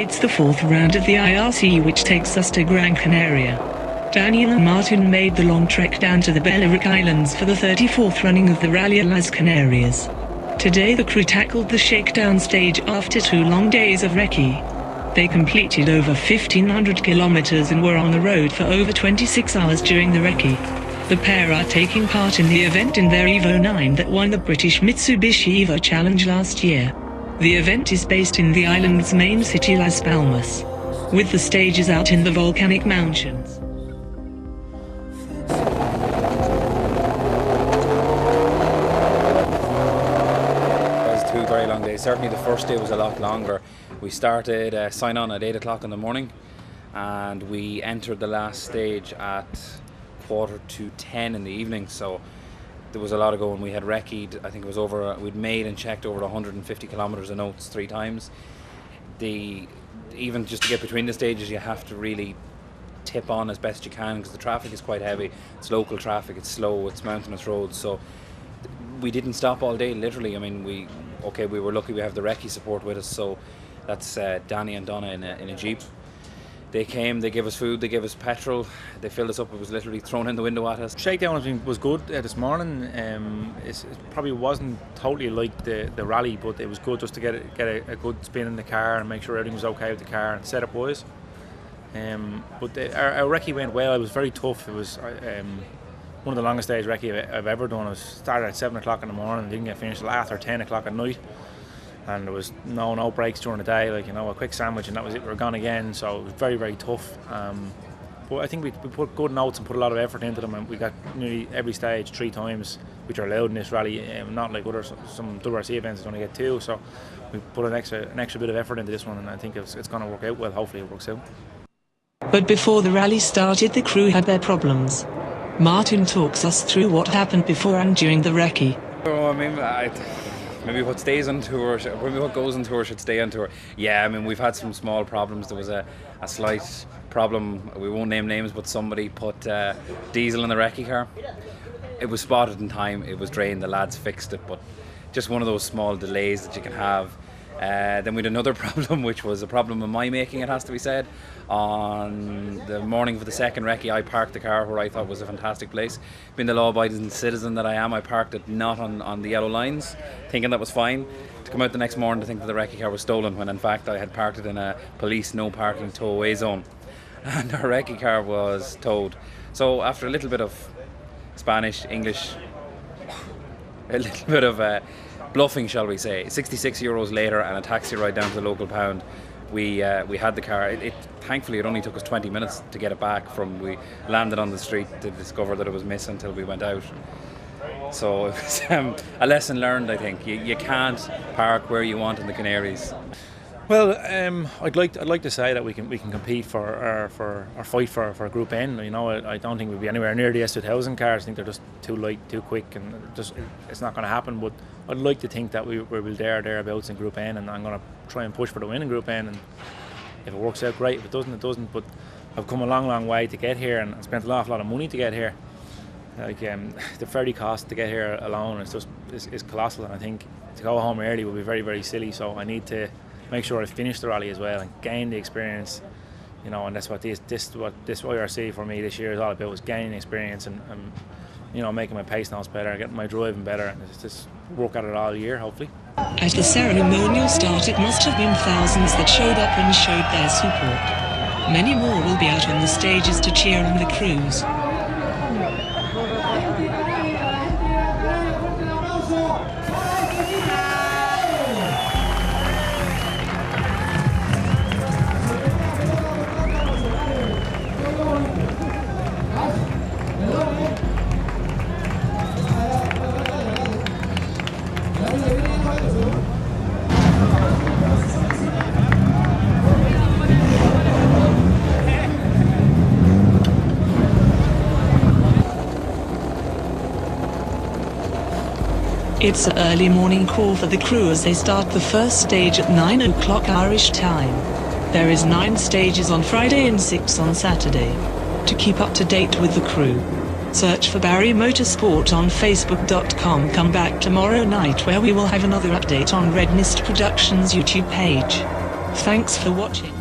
It's the fourth round of the IRC, which takes us to Gran Canaria. Daniel and Martin made the long trek down to the Balearic Islands for the 34th running of the Rally Las Canarias. Today the crew tackled the shakedown stage after 2 long days of recce. They completed over 1,500 kilometers and were on the road for over 26 hours during the recce. The pair are taking part in the event in their Evo 9 that won the British Mitsubishi Evo Challenge last year. The event is based in the island's main city Las Palmas, with the stages out in the volcanic mountains. It was 2 very long days. Certainly the first day was a lot longer. We started sign on at 8 o'clock in the morning, and we entered the last stage at 9:45 in the evening. So there was a lot of going. We had recce'd, I think it was over, we'd made and checked over 150 kilometres of notes 3 times. Even just to get between the stages, you have to really tip on as best you can, because the traffic is quite heavy. It's local traffic, it's slow, it's mountainous roads. So we didn't stop all day, literally. I mean, we were lucky we have the recce support with us. So that's Danny and Donna in a Jeep. They came, they gave us food, they gave us petrol, they filled us up. It was literally thrown in the window at us. Shakedown was good this morning. It probably wasn't totally like the rally, but it was good just to get a good spin in the car and make sure everything was okay with the car and setup wise. But our recce went well. It was very tough. It was one of the longest days recce I've ever done. I started at 7 o'clock in the morning, didn't get finished till after 10 o'clock at night. And there was no breaks during the day, a quick sandwich and that was it. We were gone again, so it was very, very tough. But I think we put good notes and put a lot of effort into them, and we got nearly every stage 3 times, which are allowed in this rally, not like some WRC events that only get 2. So we put an extra bit of effort into this one, and I think it's going to work out well. Hopefully it works out. But before the rally started, the crew had their problems. Martin talks us through what happened before and during the recce. Oh, I mean, maybe what stays on tour, maybe what goes on tour should stay on tour. Yeah, I mean, we've had some small problems. There was a slight problem, we won't name names, but somebody put diesel in the recce car. It was spotted in time, it was drained, the lads fixed it, but just one of those small delays that you can have. Then we had another problem, which was a problem of my making, it has to be said. On the morning of the second recce, I parked the car where I thought was a fantastic place. Being the law-abiding citizen that I am, I parked it not on the yellow lines, thinking that was fine. To come out the next morning to think that the recce car was stolen, when in fact I had parked it in a police no parking tow-away zone. And our recce car was towed. So after a little bit of Spanish, English, a little bit of bluffing, shall we say, 66 euros later and a taxi ride down to the local pound, we had the car. Thankfully it only took us 20 minutes to get it back from we landed on the street to discover that it was missing until we went out. So it was a lesson learned, I think. You can't park where you want in the Canaries. Well, I'd like to say that we can compete for our fight for Group N. I don't think we'll be anywhere near the S2000 cars. I think they're just too light, too quick, and it's not going to happen. But I'd like to think that we'll be thereabouts in Group N, and I'm going to try and push for the win in Group N. And if it works out, great. If it doesn't, it doesn't. But I've come a long way to get here, and I spent an awful lot of money to get here. The ferry cost to get here alone is colossal, and I think to go home early would be very, very silly. So I need to make sure I finish the rally as well and gain the experience, and that's what this IRC for me this year is all about, is gaining experience and making my pace notes better, getting my driving better, and just work at it all year, hopefully. At the ceremonial start, it must have been thousands that showed up and showed their support. Many more will be out on the stages to cheer on the crews. It's an early morning call for the crew as they start the first stage at 9 o'clock Irish time. There is 9 stages on Friday and 6 on Saturday. To keep up to date with the crew, search for Barry Motorsport on Facebook.com. Come back tomorrow night where we will have another update on Redmist Productions' YouTube page. Thanks for watching.